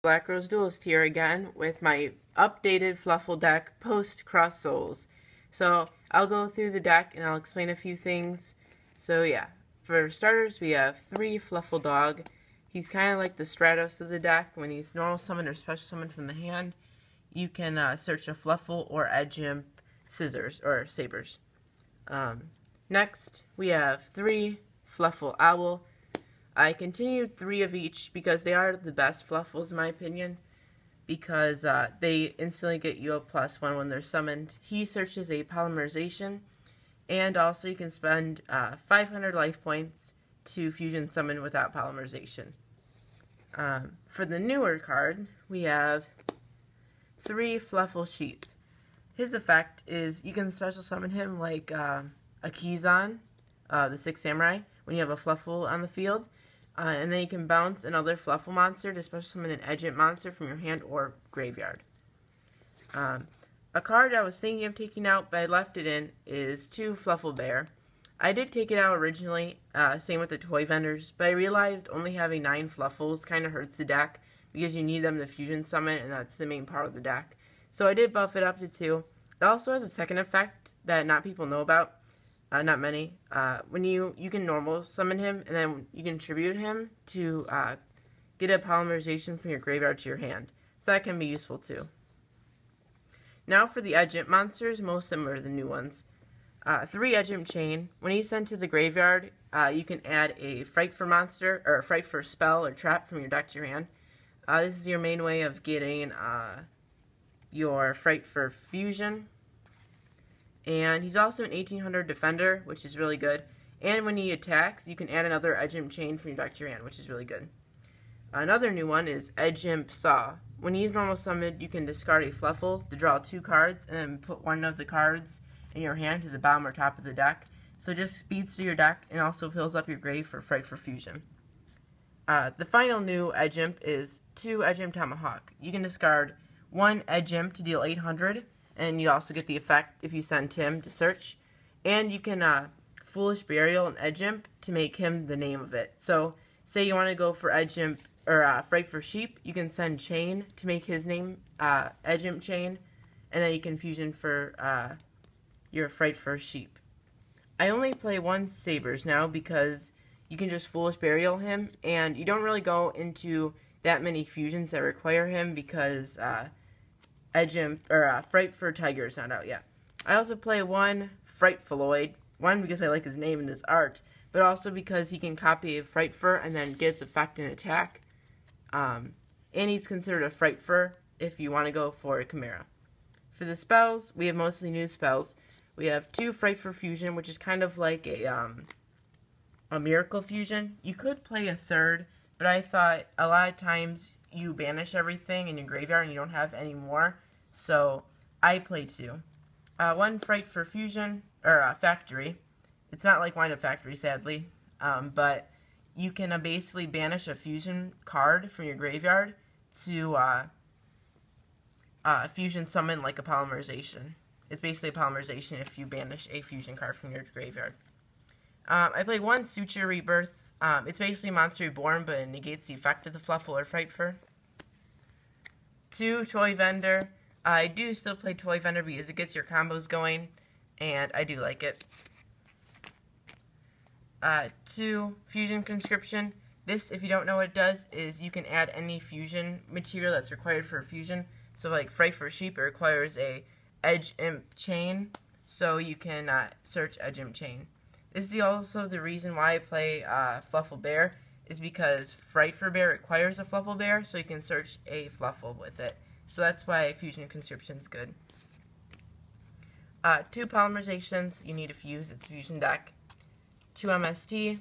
BlackRoseDuelist here again with my updated Fluffal deck post Cross Souls. So I'll go through the deck and I'll explain a few things. So yeah, for starters we have 3 Fluffal Dog. He's kind of like the Stratos of the deck. When he's normal summon or special summon from the hand, you can search a Fluffal or Edge Imp Scissors or Sabers. Next we have 3 Fluffal Owl. I continued 3 of each because they are the best Fluffals in my opinion, because they instantly get Yugioh +1 when they're summoned. He searches a polymerization, and also you can spend 500 life points to fusion summon without polymerization. For the newer card, we have 3 Fluffal Sheep. His effect is you can special summon him like a Kizan, the 6 Samurai, when you have a Fluffal on the field. And then you can bounce another Fluffal monster to special summon an Edge Imp monster from your hand or graveyard. A card I was thinking of taking out, but I left it in, is 2 Fluffal Bear. I did take it out originally, same with the toy vendors, but I realized only having 9 Fluffals kind of hurts the deck because you need them to fusion summon, and that's the main part of the deck. So I did buff it up to 2. It also has a second effect that not people know about. Not many. When you can normal summon him, and then you can tribute him to get a polymerization from your graveyard to your hand. So that can be useful too. Now for the Edge Imp monsters, most of them are the new ones. 3 Edge Imp Chain. When he's sent to the graveyard, you can add a Fright for monster, or a Fright for spell or trap from your deck to your hand. This is your main way of getting your Fright for fusion. And he's also an 1800 defender, which is really good. And when he attacks, you can add another Edge Imp Chain from your deck to your hand, which is really good. Another new one is Edge Imp Saw. When he's normal summoned, you can discard a Fluffal to draw 2 cards, and then put one of the cards in your hand to the bottom or top of the deck. So it just speeds through your deck and also fills up your grave for Fright for Fusion. The final new Edge Imp is 2 Edge Imp Tomahawk. You can discard 1 Edge Imp to deal 800. And you also get the effect if you send him to search. And you can Foolish Burial and Edge Imp to make him the name of it. So, say you want to go for Edge Imp, or Fright for Sheep, you can send Chain to make his name Edge Imp Chain. And then you can fusion for your Fright for Sheep. I only play 1 Sabers now because you can just Foolish Burial him. And you don't really go into that many fusions that require him because Edge Imp, or Fright for Tiger is not out yet. I also play 1 Frightfuloid, 1 because I like his name and his art, but also because he can copy a Fright Fur and then get its effect and attack. And he's considered a Fright Fur if you want to go for a Chimera. For the spells, we have mostly new spells. We have 2 Fright for Fusion, which is kind of like a Miracle Fusion. You could play a 3rd, but I thought a lot of times you banish everything in your graveyard and you don't have any more, so I play 2. 1 Fright for Fusion, or Factory. It's not like Wind Up Factory, sadly, but you can basically banish a fusion card from your graveyard to fusion summon like a polymerization. It's basically a polymerization if you banish a fusion card from your graveyard. I play 1 Suture Rebirth. It's basically Monster Reborn, but it negates the effect of the Fluffal or Fright Fur. 2 Toy Vendor. I do still play Toy Vendor because it gets your combos going, and I do like it. 2 Fusion Conscription. This, if you don't know what it does, is you can add any fusion material that's required for a fusion. So like Fright for Sheep, it requires a Edge Imp Chain, so you can search Edge Imp Chain. This is also the reason why I play Fluffal Bear, is because Fright for Bear requires a Fluffal Bear, so you can search a Fluffal with it. So that's why Fusion Conscription is good. 2 Polymerizations, you need to fuse its fusion deck. 2 MST,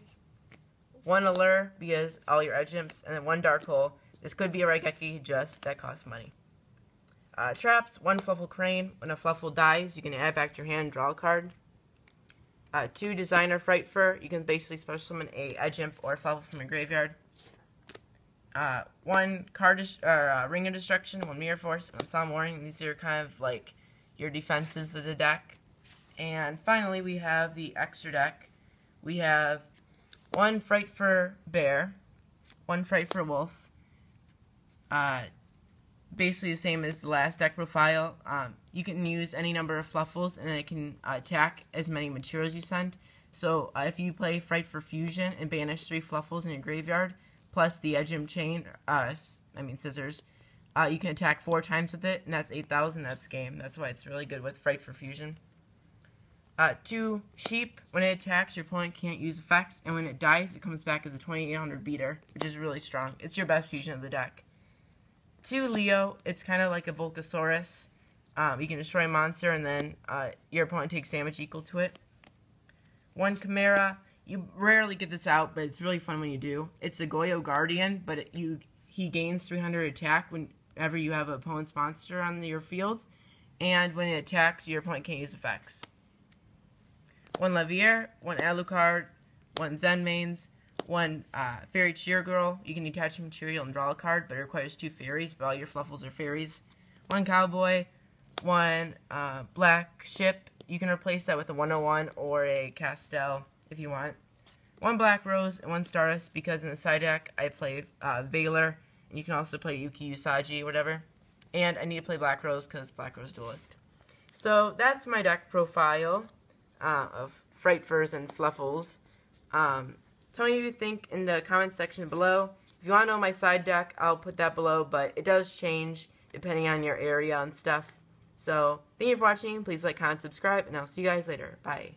1 Allure, because all your Edge Imps, and then 1 Dark Hole. This could be a Raigeki, just that costs money. Traps, 1 Fluffal Crane. When a Fluffal dies, you can add it back to your hand and draw a card. 2 Designer Fright Fur. You can basically special summon a Edge Imp or Fluffal from your graveyard. 1 Ring of Destruction, 1 Mirror Force, and 1 Solemn Warning. These are kind of like your defenses of the deck. And finally, we have the extra deck. We have 1 Fright for Bear, 1 Fright for Wolf, basically the same as the last deck profile. You can use any number of Fluffals, and it can attack as many materials you send. So if you play Fright for Fusion and banish 3 Fluffals in your graveyard, plus the Edgem Chain, Scissors, you can attack 4 times with it, and that's 8,000, that's game. That's why it's really good with Fright for Fusion. 2 Sheep, when it attacks, your opponent can't use effects, and when it dies, it comes back as a 2800 beater, which is really strong. It's your best fusion of the deck. 2 Leo, it's kind of like a Volcasaurus. You can destroy a monster, and then your opponent takes damage equal to it. 1 Chimera, you rarely get this out, but it's really fun when you do. It's a Goyo Guardian, but he gains 300 attack whenever you have an opponent's monster on your field, and when it attacks, your opponent can't use effects. 1 Levier, 1 Alucard, 1 Zen Mains, 1 Fairy Cheer Girl. You can detach material and draw a card, but it requires 2 fairies, but all your Fluffals are fairies. 1 Cowboy, 1 Black Ship. You can replace that with a 101 or a Castel if you want. 1 Black Rose and 1 Stardust, because in the side deck I play Valor, and you can also play Yugioh Usagi, whatever. And I need to play Black Rose because BlackRoseDuelist. So that's my deck profile of Frightfurs and Fluffals. Tell me what you think in the comment section below. If you want to know my side deck, I'll put that below, but it does change depending on your area and stuff. So, thank you for watching. Please like, comment, subscribe, and I'll see you guys later. Bye.